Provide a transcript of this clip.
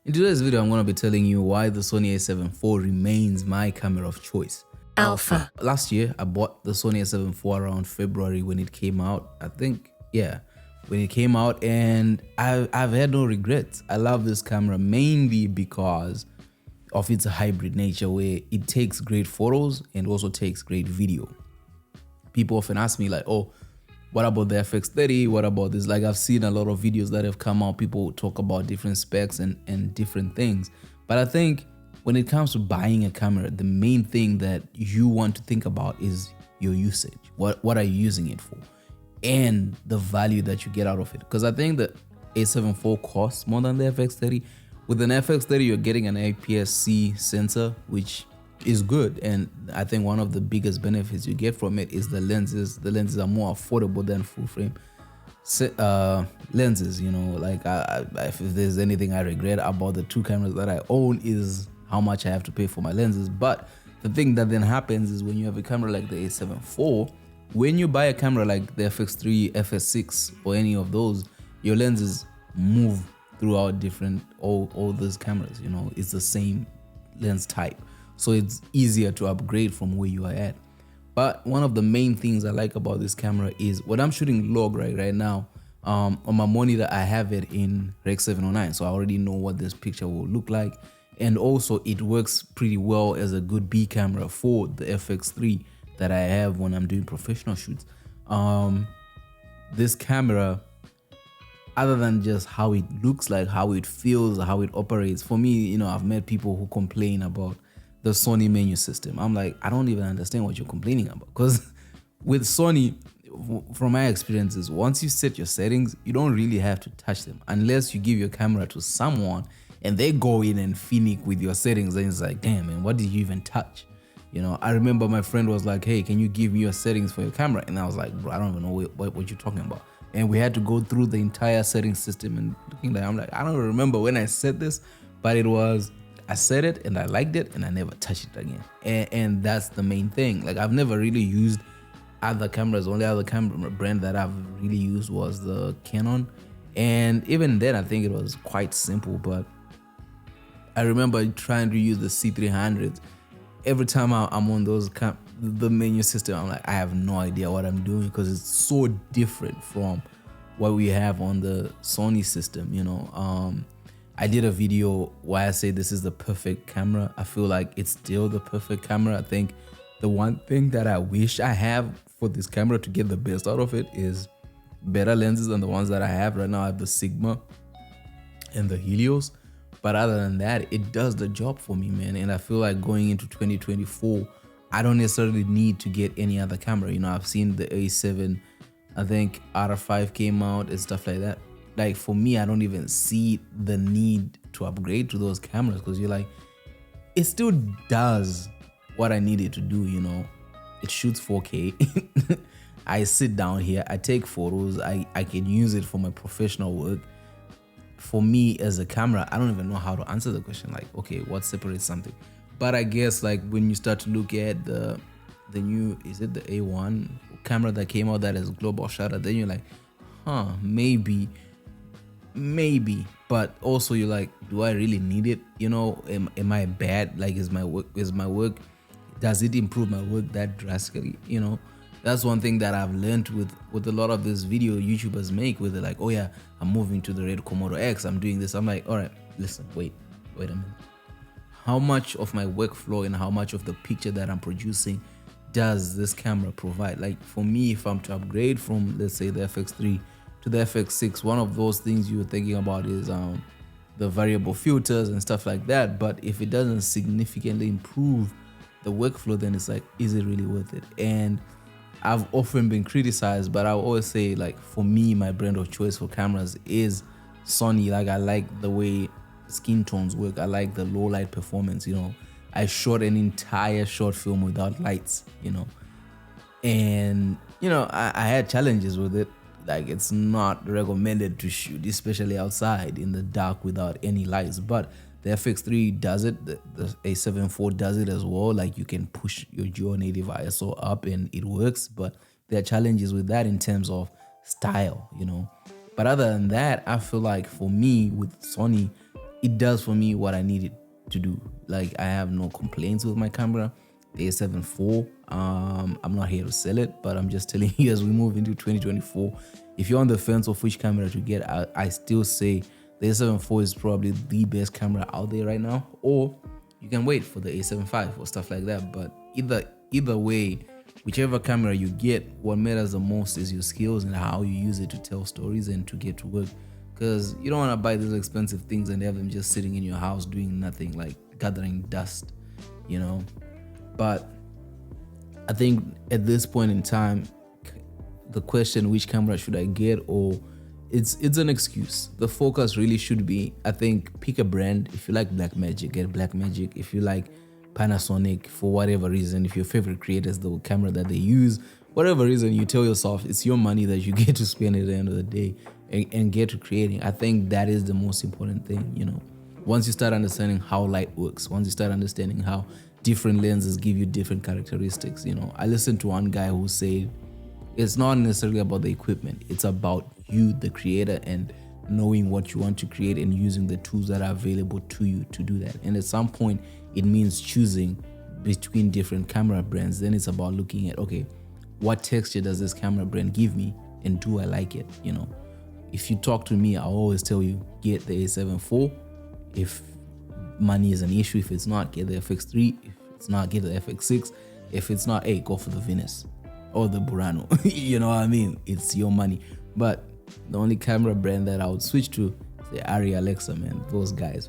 In today's video, I'm going to be telling you why the Sony A7IV remains my camera of choice. Alpha. Last year, I bought the Sony A7IV around February when it came out. I think, yeah, when it came out, and I've had no regrets. I love this camera mainly because of its hybrid nature, where it takes great photos and also takes great video. People often ask me like, oh, what about the FX30? What about this? Like, I've seen a lot of videos that have come out. People talk about different specs and different things. But I think when it comes to buying a camera, the main thing that you want to think about is your usage. What are you using it for? And the value that you get out of it. Because I think the A7IV costs more than the FX30. With an FX30, you're getting an APS-C sensor, which is good, and I think one of the biggest benefits you get from it is the lenses. The lenses are more affordable than full frame lenses. You know, like if there's anything I regret about the two cameras that I own is how much I have to pay for my lenses. But the thing that then happens is when you have a camera like the A7IV, when you buy a camera like the FX3, FS6, or any of those, your lenses move throughout different all those cameras. You know, it's the same lens type. So it's easier to upgrade from where you are at. But one of the main things I like about this camera is when I'm shooting log right now, on my monitor, I have it in Rec 709. So I already know what this picture will look like. And also it works pretty well as a good B camera for the FX3 that I have when I'm doing professional shoots. This camera, other than just how it looks like, how it feels, how it operates, for me, you know, I've met people who complain about the Sony menu system. I'm like, I don't even understand what you're complaining about. Because with Sony, from my experiences, once you set your settings, you don't really have to touch them unless you give your camera to someone and they go in and finick with your settings. And it's like, damn, man, what did you even touch? You know, I remember my friend was like, hey, can you give me your settings for your camera? And I was like, bro, I don't even know what you're talking about. And we had to go through the entire setting system and looking like, I'm like, I don't remember when I set this, but it was, I said it and I liked it and I never touched it again. And that's the main thing. Like, I've never really used other cameras. Only other camera brand that I've really used was the Canon. And even then, I think it was quite simple. But I remember trying to use the C300s. Every time I'm on those the menu system, I'm like, I have no idea what I'm doing because it's so different from what we have on the Sony system, you know. I did a video where I say this is the perfect camera. I feel like it's still the perfect camera. I think the one thing that I wish I have for this camera to get the best out of it is better lenses than the ones that I have right now. I have the Sigma and the Helios. But other than that, it does the job for me, man. And I feel like going into 2024, I don't necessarily need to get any other camera. You know, I've seen the A7, I think R5 came out and stuff like that. Like, for me, I don't even see the need to upgrade to those cameras because you're like, it still does what I need it to do, you know. It shoots 4K. I sit down here, I take photos, I can use it for my professional work. For me as a camera, I don't even know how to answer the question like, okay, what separates something? But I guess like when you start to look at the new, is it the A1 camera that came out that has global shutter, then you're like, huh, maybe, but also you're like, do I really need it? You know, am I bad? Like, is my work, does it improve my work that drastically? You know, that's one thing that I've learned with a lot of this video YouTubers make, where they're like, oh yeah, I'm moving to the Red Komodo X, I'm doing this. I'm like, all right, listen, wait a minute. How much of my workflow and how much of the picture that I'm producing does this camera provide? Like, for me, if I'm to upgrade from, let's say, the FX3 to the FX6, one of those things you're thinking about is the variable filters and stuff like that. But if it doesn't significantly improve the workflow, then it's like, is it really worth it? And I've often been criticized, but I always say, like, for me, my brand of choice for cameras is Sony. Like, I like the way skin tones work. I like the low light performance, you know. I shot an entire short film without lights, you know. And, you know, I had challenges with it. Like, it's not recommended to shoot, especially outside in the dark without any lights. But the FX3 does it, the A7IV does it as well. Like, you can push your geo native ISO up and it works, but there are challenges with that in terms of style, you know. But other than that, I feel like for me with Sony, it does for me what I need it to do. Like, I have no complaints with my camera, the A7 IV. I'm not here to sell it, but I'm just telling you, as we move into 2024, if you're on the fence of which camera to get, I still say the A7 IV is probably the best camera out there right now, or you can wait for the A7V or stuff like that. But either way, whichever camera you get, what matters the most is your skills and how you use it to tell stories and to get to work. Because you don't want to buy these expensive things and have them just sitting in your house doing nothing, like gathering dust, you know. But I think at this point in time, the question, which camera should I get, or it's an excuse. The focus really should be, I think, pick a brand. If you like Blackmagic, get Blackmagic. If you like Panasonic, for whatever reason, if your favorite creator is the camera that they use, whatever reason, you tell yourself it's your money that you get to spend at the end of the day and get to creating. I think that is the most important thing, you know. Once you start understanding how light works, once you start understanding how different lenses give you different characteristics, you know. I listened to one guy who said it's not necessarily about the equipment, it's about you, the creator, and knowing what you want to create and using the tools that are available to you to do that. And at some point, it means choosing between different camera brands. Then it's about looking at, okay, what texture does this camera brand give me, and do I like it? You know, if you talk to me, I'll always tell you, get the A7 IV. If money is an issue, if it's not, get the FX3. If it's not, get the FX6. If it's not, hey, go for the Venus or the Burano. You know what I mean? It's your money. But the only camera brand that I would switch to is the Arri Alexa, man. Those guys,